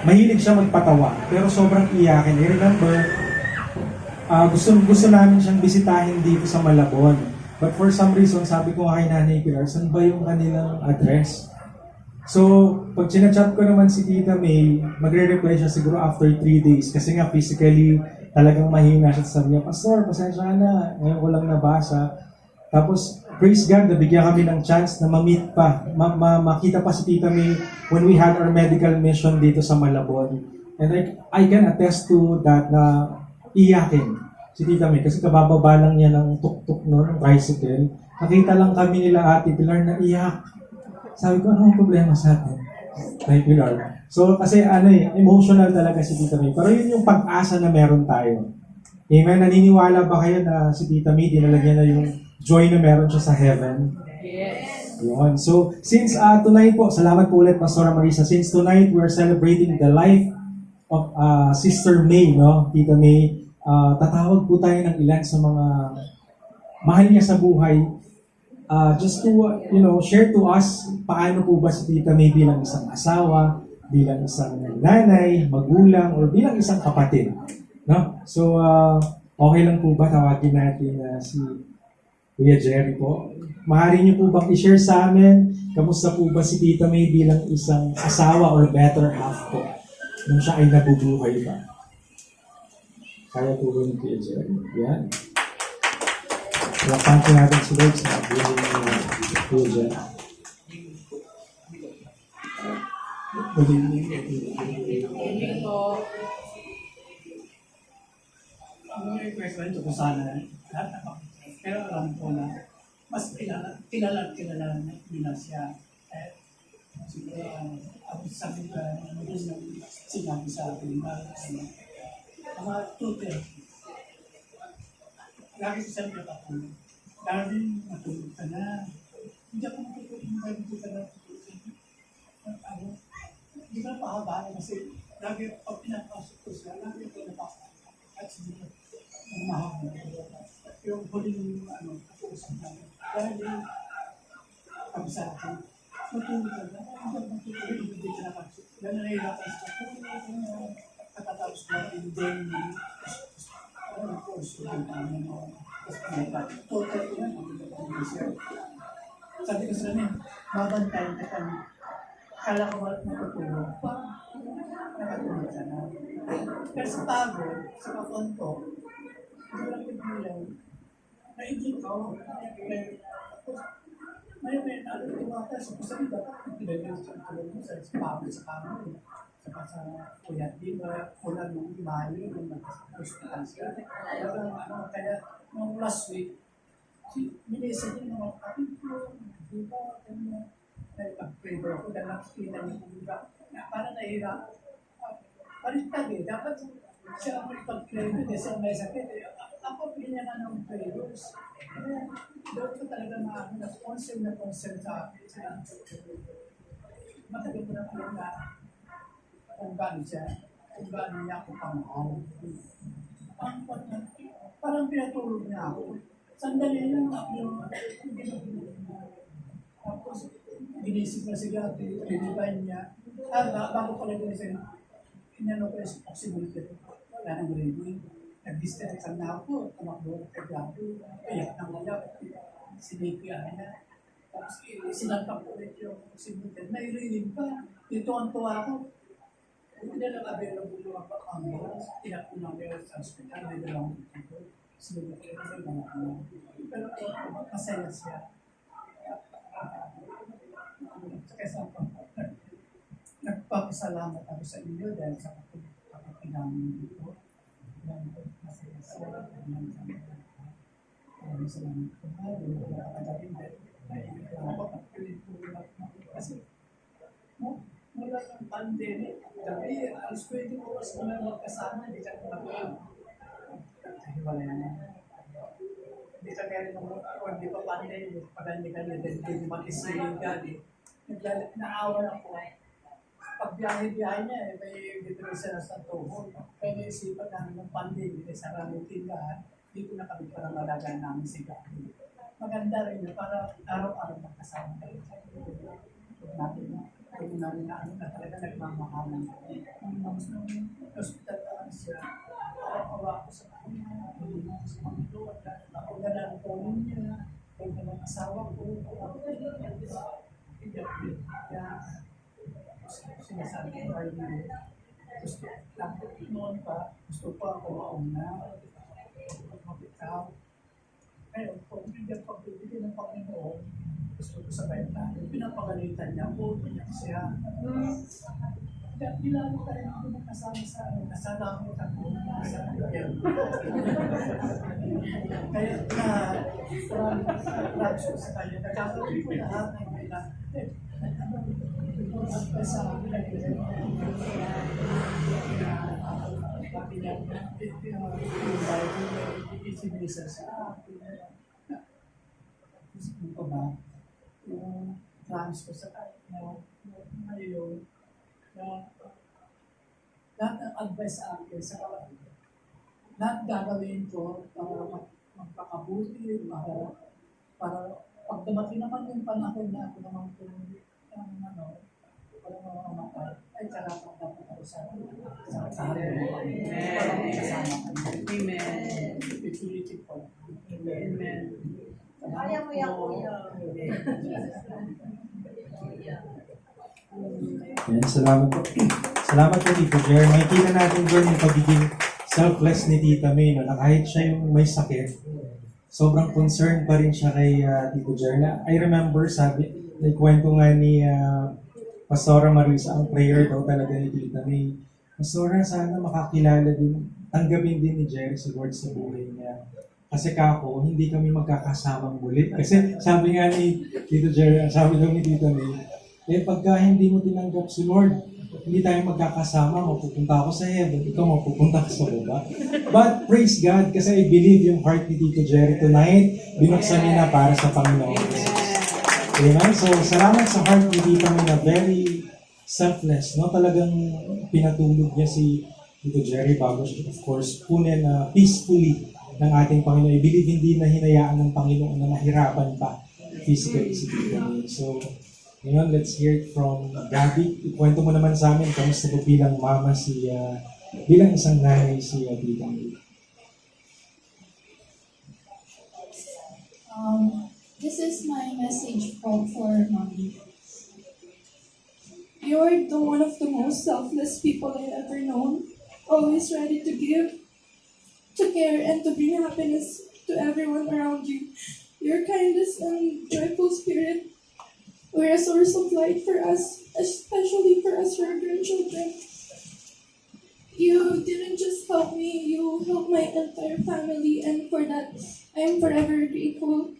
mahilig siya magpatawa, pero sobrang iyakin. I remember, gusto namin siyang bisitahin dito sa Malabon. But for some reason, sabi ko kay Nanay Pilar, saan ba yung kanilang address? So, pag chinachat ko naman si Tita May, magre-reply siya siguro after 3 days. Kasi nga physically, talagang mahina siya. Sabi niya, Pastor, pasensya ka na. Ngayon ko lang nabasa. Tapos, praise God, nabigyan kami ng chance na ma-meet pa. Makita pa si Tita May when we had our medical mission dito sa Malabon. And I can attest to that na iyakin si Tita May. Kasi kabababa lang niya ng tuk-tuk no, ng tricycle. Nakita lang kami nila Ate Pilar na iyak. Sabi ko, anong problema sa atin? Ate Pilar. So, kasi emotional talaga si Tita May. Pero yun yung pag-asa na meron tayo. Amen? Naniniwala ba kayo na si Tita May, dinala niya na yung joy na meron siya sa heaven? Yes. Yun. So, since tonight po, salamat po ulit, Pastora Marisa. Since tonight, we're celebrating the life of Sister May, no? Tita May. Tatawag po tayo ng ilan sa mga mahal niya sa buhay. Just to, share to us, paano po ba si Tita May bilang isang asawa, bilang isang nanay, magulang, or bilang isang kapatid. No? So, okay lang po ba tawagin natin si Kuya Jerry po? Maaari niyo po bang i-share sa amin, kamusta po ba si Tita May bilang isang asawa or better half po nung siya ay nabubuhay pa? Kaya po ba ni Kuya Jerry? Yan. Lapan po natin si Lord sa buhay ni Kuya Jerry. Hindi ko. Ang request ko ito kung sana lahat ako. Pero alam ko na mas kilala nila siya. Siguro ako sabi ko ano din yung sinabi sa akin na mga tutor. Lagi ko sabi ako, darling, matulog ka na. Hindi ako matulog, hindi ka na tutulog. Hindi ka na pahabaan kasi lagi pag pinapasok ko siya, lagi ako napasok. At siguro, mahal yung huling pag-uusap namin. Dahil yung kami sa akin, matulog ka na, hindi ka napasok. Dahil nahihirapan siya, katatapos na yung day of course, total ko na, sabi ko sa amin, mabantayan ka kami. Akala ko matutulog pa, nakatulog ka na. Pero sa pagod, sa kakonto, hindi lang pagbilang, naigit ko. May tumata sa kusang dapat, pinagyan sa tulog mo sa pagod sa pagod. Saka sa kuya, di ba, kulang ng imahe, ng hospital siya. Kaya, nung last week, minisa din mga kapit ko, di ba, nag-pray ako, dahil nakikita niyo kung diba, parang nahirap. Parintag dapat siya ang ipag-pray mo, kasi may sakit. Ako, pinyanan ng prayers. Kaya, doon ko talaga na concern sa akin. Matagal ko na po na kung gaano niya ako kamahal. Parang pinatulog niya ako. Sandali lang ako. Tapos, ginisip na sila, pinipay niya. Bago pala ginisip, inano ko yung possibility. Wala nang reading. Nag-distract na ako, tumakbo, kaglapo. Kaya nang wala, sinipian niya. Tapos, sinampak ko ulit yung possibility. May reading pa. Dito ang tuwa ko. Hindi na lang available yung mga ambulance. Tinakbo namin sa hospital, may dalawang dito. Sinunod ko yung mga ano. Pero masaya siya. Kaya nagpapasalamat ako sa inyo dahil sa kapatid namin dito. Masaya siya. Salamat po na. Nakakagaling dahil kasi mula ng pandemic, gabi, alas 20 oras ko na magkasama, hindi ka nagpapagod. Wala na. Hindi ka kaya nung hindi pa pandemic, pag hindi ka hindi mag-isling gani. Naawa ako. Pag biyahe-biyahe niya, may depression na sa tuhod. Kaya naisipan namin ng pandemic, sa maraming tindahan, hindi ko na kami para malagaan namin si Gani. Maganda rin yun, para araw-araw magkasama kayo. Huwag namin na ano na talaga nagmamahalan. Tapos nung hospital na siya, awa ko sa kanya, sa Panginoon, ako na lang po niya, huwag na lang asawa ko. Kaya sinasabi ko kayo na gusto noon pa, gusto pa ako mauna, mag-ikaw. Ngayon, kung hindi ang pagbibigay ng Panginoon, gusto ko sabay tayo. Pinapagalitan niya ako, pinag siya. Kaya nilago ka rin ako nakasama sa ano, nasalamot ako sa bigyan. Kaya promise ko sa kanya, nagkakaroon ko lahat ng kailangan. At sa akin, sabi niya, isinisa sa akin. Gusto ko ba? Yung promise ko sa kanya, ngayon, na lahat ng advice sa akin, sa lahat gagawin ko para magpakabuti, para pag dumating naman yung panahon na ako naman kung para mamamatay, ay karapat dapat ako sa Amen. Pipilitin ko. Amen. Kaya mo yan, kuya. Yan, salamat po. Salamat po, Tito Jer. Makikita natin doon yung pagiging selfless ni Tita May, no? Na kahit siya yung may sakit, sobrang concerned pa rin siya kay Tito Jer. Na, I remember, naikwento nga ni Pastora Marisa, ang prayer daw talaga ni Tita May. Pastora, sana makakilala din, tanggapin din ni Jer si Lord sa buhay niya. Kasi kako, hindi kami magkakasamang muli. Kasi sabi nga ni Tito Jer, sabi daw ni Tita May, pagka hindi mo tinanggap si Lord, hindi tayo magkakasama, mapupunta ako sa heaven, ikaw mapupunta ka sa baba. But praise God, kasi I believe yung heart ni Tito Jerry tonight, binuksan niya na para sa Panginoon. Amen? So, salamat sa heart ni Tito May na very selfless, no? Talagang pinatulog niya si Tito Jerry bago siya, of course, kunin peacefully ng ating Panginoon. I believe hindi na hinayaan ng Panginoon na mahirapan pa physically si Tito May. So, ngayon, let's hear it from Gabby. Ikwento mo naman sa amin, kamusta po bilang mama bilang isang nanay si Tita May. This is my message for mommy. You're one of the most selfless people I've ever known. Always ready to give, to care, and to bring happiness to everyone around you. Your kindness and joyful spirit were a source of light for us, especially for us, your grandchildren. You didn't just help me, you helped my entire family, and for that, I am forever grateful.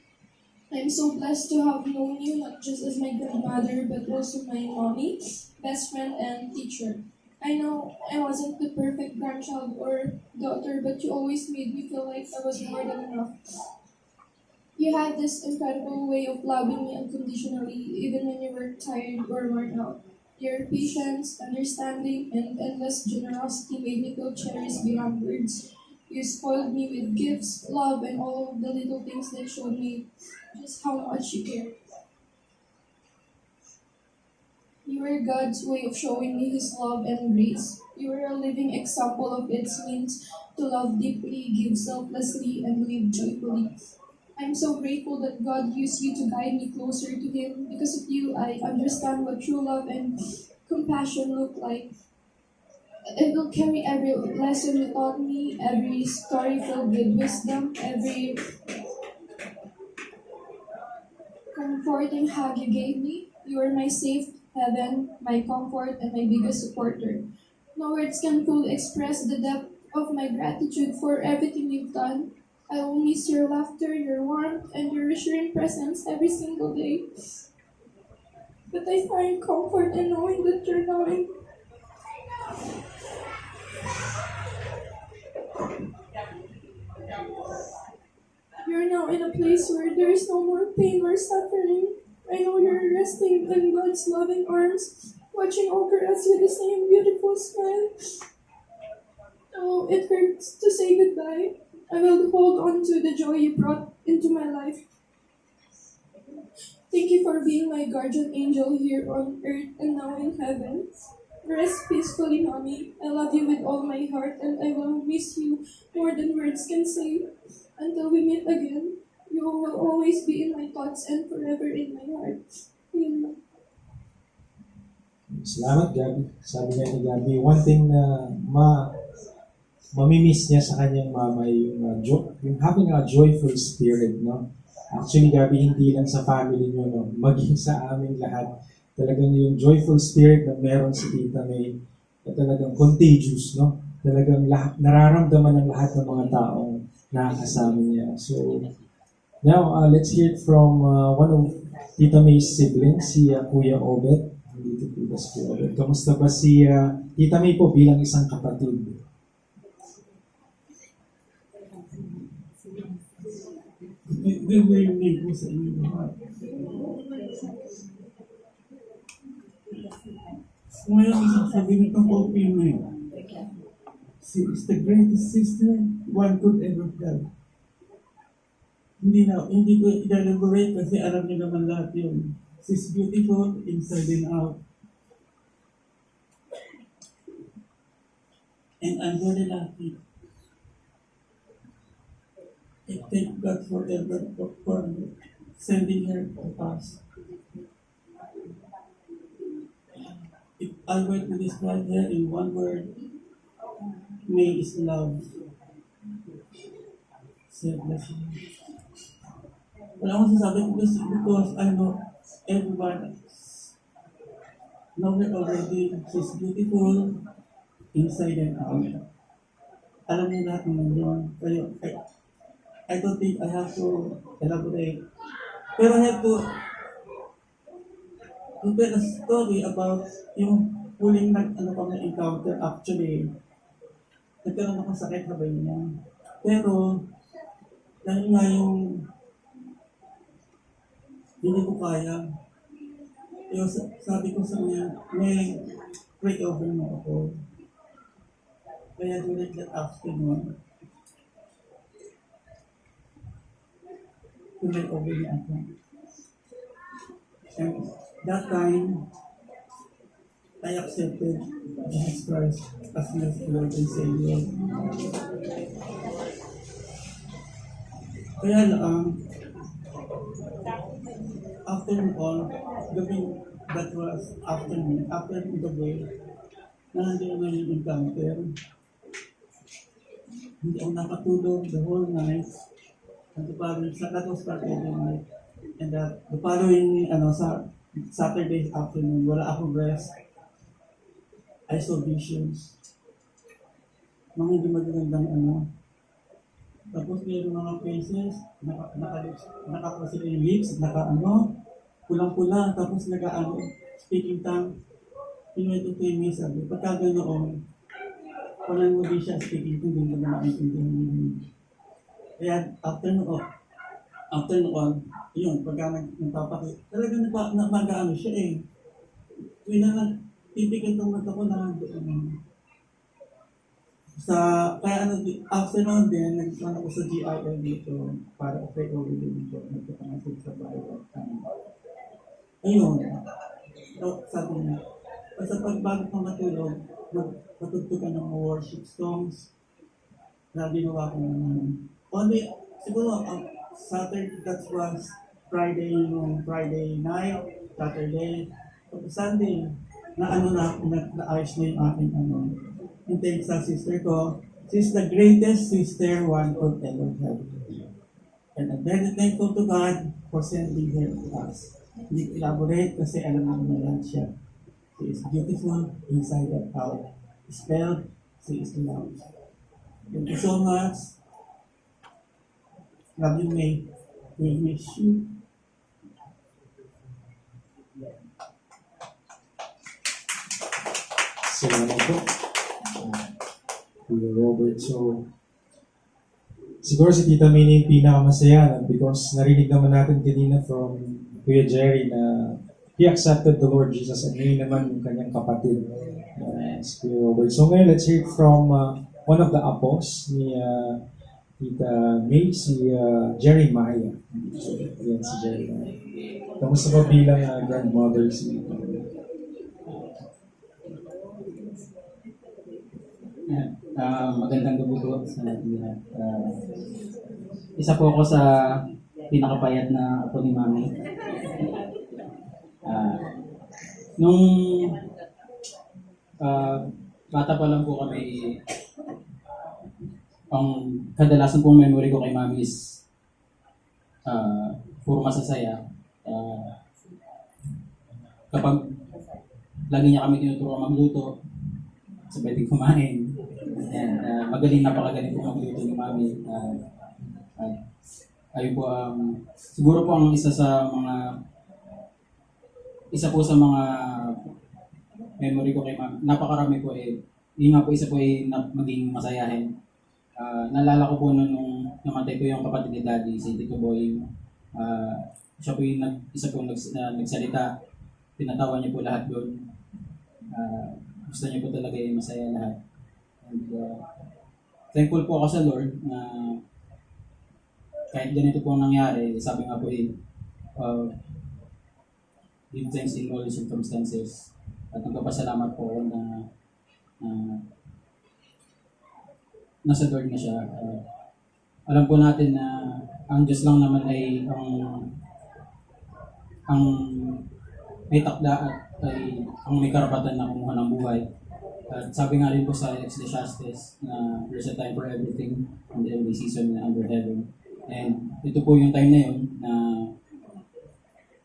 I'm so blessed to have known you, not just as my grandmother, but also my mommy, best friend, and teacher. I know I wasn't the perfect grandchild or daughter, but you always made me feel like I was more than enough. You had this incredible way of loving me unconditionally, even when you were tired or worn out. Your patience, understanding, and endless generosity made me feel cherished beyond words. You spoiled me with gifts, love, and all of the little things that showed me just how much you care. You were God's way of showing me His love and grace. You were a living example of its means to love deeply, give selflessly, and live joyfully. I'm so grateful that God used you to guide me closer to Him. Because of you, I understand what true love and compassion look like. I will carry every lesson you taught me, every story filled with wisdom, every comforting hug you gave me. You are my safe haven, my comfort, and my biggest supporter. No words can fully express the depth of my gratitude for everything you've done. I will miss your laughter, your warmth, and your reassuring presence every single day. But I find comfort in knowing that you're now in a place where there is no more pain or suffering. I know you're resting in God's loving arms, watching over us with the same beautiful smile. Oh, it hurts to say goodbye. I will hold on to the joy you brought into my life. Thank you for being my guardian angel here on earth and now in heaven. Rest peacefully, Mommy. I love you with all my heart and I will miss you more than words can say. Until we meet again, you will always be in my thoughts and forever in my heart. Yun lang. Salamat, Gabi. Sabi nga ni Gabi, one thing na mamimiss niya sa kanyang mama yung, yung having a joyful spirit, no? Actually, Gabi, hindi lang sa family niyo, no? Maging sa aming lahat. Talagang yung joyful spirit na meron si Tita May, na talagang contagious, no? Talagang lahat, nararamdaman ng lahat ng mga taong nakakasama niya. So, now, let's hear it from one of Tita May's siblings, si Kuya Obet. Dito po ba si Kuya Obet? Kamusta ba si Tita May po bilang isang kapatid? Nag-remain po sa inyo lahat. Ngayon, sasabihin ko po, Pinoy. She is the greatest sister one could ever have. Hindi ko i-elaborate kasi alam niyo naman lahat yun. She's beautiful inside and out. And I'm very lucky. I thank God forever for sending her to us. If I were to describe her in one word, May is love. Say blessing. Wala akong sasabi ko because I know everyone know her already. She's beautiful inside and out. Alam niyo lahat naman yun. Kaya I don't think I have to elaborate. Pero I have to tell a story about yung huling encounter. Actually, nagkaroon ako sakit habay niya. Pero, dahil nga yung hindi ko kaya, yung sabi ko sa kanya, may pray over mo ako. Kaya during that afternoon, pray over niya ako. And that time, I accepted Jesus Christ as my Lord and Savior. Kaya lang, after all, that was after the way, na nandiyan na yung encounter, hindi ako nakatulog the whole night. And that was Saturday night. And the following, Saturday afternoon, wala akong rest. I saw visions. Mga hindi magagandang Tapos mayroong mga faces, naka sila yung lips, pulang-pula, tapos speaking tongue. Pinuwento ko yung sabi, pagka ganoon, walang mo di siya speaking tongue, hindi mo na maintindihan yun. Kaya after noon, yun, pagka nagpapakita, talagang mag-ano siya eh. Kaya na titigan itong mata ko na after noon din, nagpunta ko sa GIL dito para pray over dito. Nagpapangasig sa Bible. Ayun. Sabi niya, basta pagbago kang matulog, matugtugan ng worship songs na ginawa ko naman. Only, siguro, Saturday, that was Friday night, Saturday, Sunday, naayos na yung aking intake sa sister ko. She's the greatest sister one could ever have. And I'm very thankful to God for sending her to us. Hindi elaborate kasi alam naman na yan siya. She is beautiful inside and out. Spelled, she is loved. Thank you so much. Love you, May. We wish you. Salamat po. Kuya Robert. So, siguro si Tita Minnie yung pinakamasaya because narinig naman natin kanina from Kuya Jerry na he accepted the Lord Jesus and ngayon naman yung kanyang kapatid. Si Kuya Robert. So ngayon, let's hear it from one of the apos ni Tita May, si Jerry Maya. So, yan si Jerry Maya. Kamusta ba bilang grandmother si Magandang gabi po sa lahat. Isa po ako sa pinakapayat na apo ni Mami. Nung bata pa lang po kami, ang kadalasan pong memory ko kay Mami is puro masasaya. Kapag lagi niya kami tinuturuan magluto, sabay din kumain. Yan, napakagaling po magluto ni Mami. Ayun po, siguro po ang isa po sa mga memory ko kay Mami, napakarami po yun nga po isa po maging masayahin. Naalala ko po nung namatay po yung kapatid ni Daddy, si Tito Boy. Siya po yung nagsalita, pinatawa niya po lahat doon. Gusto niya po talaga yung masaya lahat. And thankful po ako sa Lord na kahit ganito po ang nangyari, sabi nga po give thanks in all circumstances. At nagpapasalamat po ako na nasa Lord na siya. Alam po natin na ang Diyos lang naman ay ang may takda at ay ang may karapatan na kumuha ng buhay. At sabi nga rin po sa Ecclesiastes na there's a time for everything and every season under heaven. And ito po yung time na yun na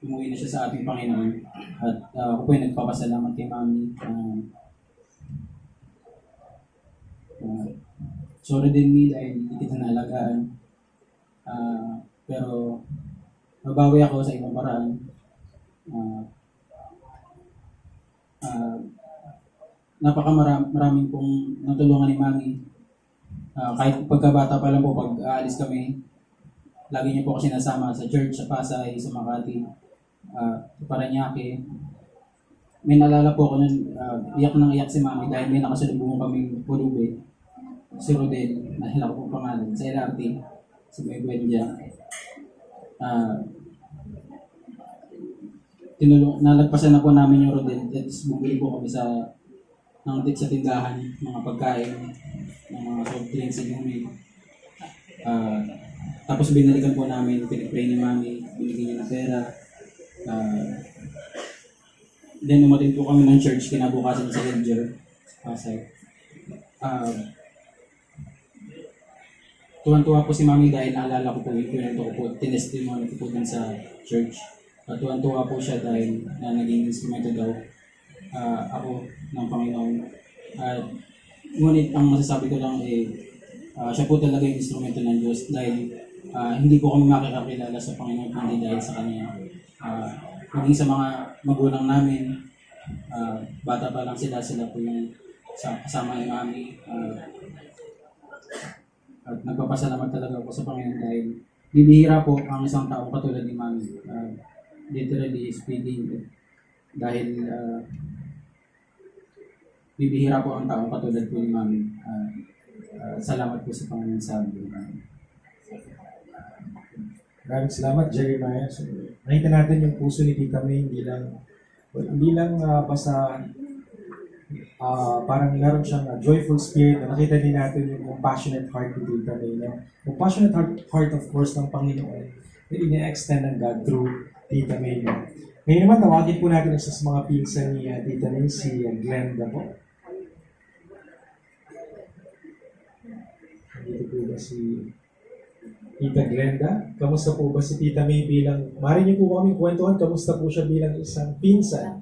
umuwi na siya sa ating Panginoon. At ako po yung nagpapasalamat kay Mami. Sorry din me dahil hindi kita naalagaan. Pero mabawi ako sa ibang paraan. Napakamaraming pong natulungan ni Mami. Kahit pagkabata pa lang po, pag aalis kami, lagi niya po ako sinasama sa church, sa Pasay, sa Makati, sa Paranaque. May naalala po ako nun, iyak nang iyak si Mami dahil may nakasalubungan kaming pulubi. Si Rodel, nahila ko po pangalan, sa LRT, si May Buendia. Nalagpasan na po namin yung Rodel, at bumili po kami sa tindahan, mga pagkain, mga soft drinks, inumin. Tapos binalikan po namin, pinipray ni Mami, binigyan niya ng pera. Then umatin po kami ng church, kinabukasan sa Ledger, Pasay. Tuwan-tuwa po si Mami dahil naalala ko po yung kwento ko po, tinestimony ko po dun sa church. Tuwan-tuwa po siya dahil naging instrumento daw ako ng Panginoon. Ngunit ang masasabi ko lang siya po talaga yung instrumento ng Diyos dahil hindi po kami makikakilala sa Panginoon hindi dahil sa Kanya. Maging sa mga magulang namin, bata pa lang sila po yung kasama ni Mami. At nagpapasalamat talaga ako sa Panginoon dahil bibihira po ang isang taong katulad ni Mami. Literally speaking, dahil bibihira po ang taong katulad po ni Mami. Salamat po sa Panginoon sa amin. Maraming salamat, Jeremiah. So, nakita natin yung puso ni Tita May, hindi lang basta parang meron siyang joyful spirit. Nakita din natin yung compassionate heart ni Tita May. No? Compassionate heart, of course, ng Panginoon na ina-extend ng God through Tita May. No? Ngayon naman, tawagin po natin isa sa mga pinsan ni Tita May, si Glenda po. Dito po ba si Tita Glenda? Kamusta po ba si Tita May bilang, maaari niyo po kaming kwentuhan, kamusta po siya bilang isang pinsan?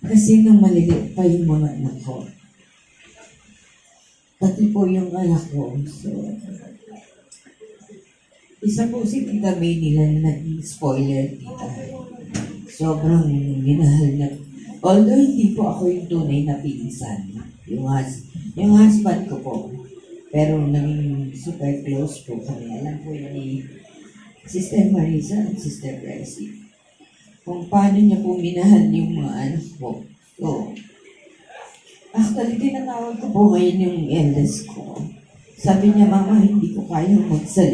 Kasi nung maliliit pa yung mga anak ko, pati po yung anak ko, so, isa po si Tita May nila na naging spoiler, tita. Sobrang minahal na, although hindi po ako yung tunay na pinsan, yung husband ko po, pero naging super close po kami. Alam po yun ni Sister Marisa at Sister Gracie, kung paano niya po minahal yung mga anak ko. So, actually, tinatawag ko po ngayon yung eldest ko. Sabi niya, Mama, hindi ko kayang magsalita.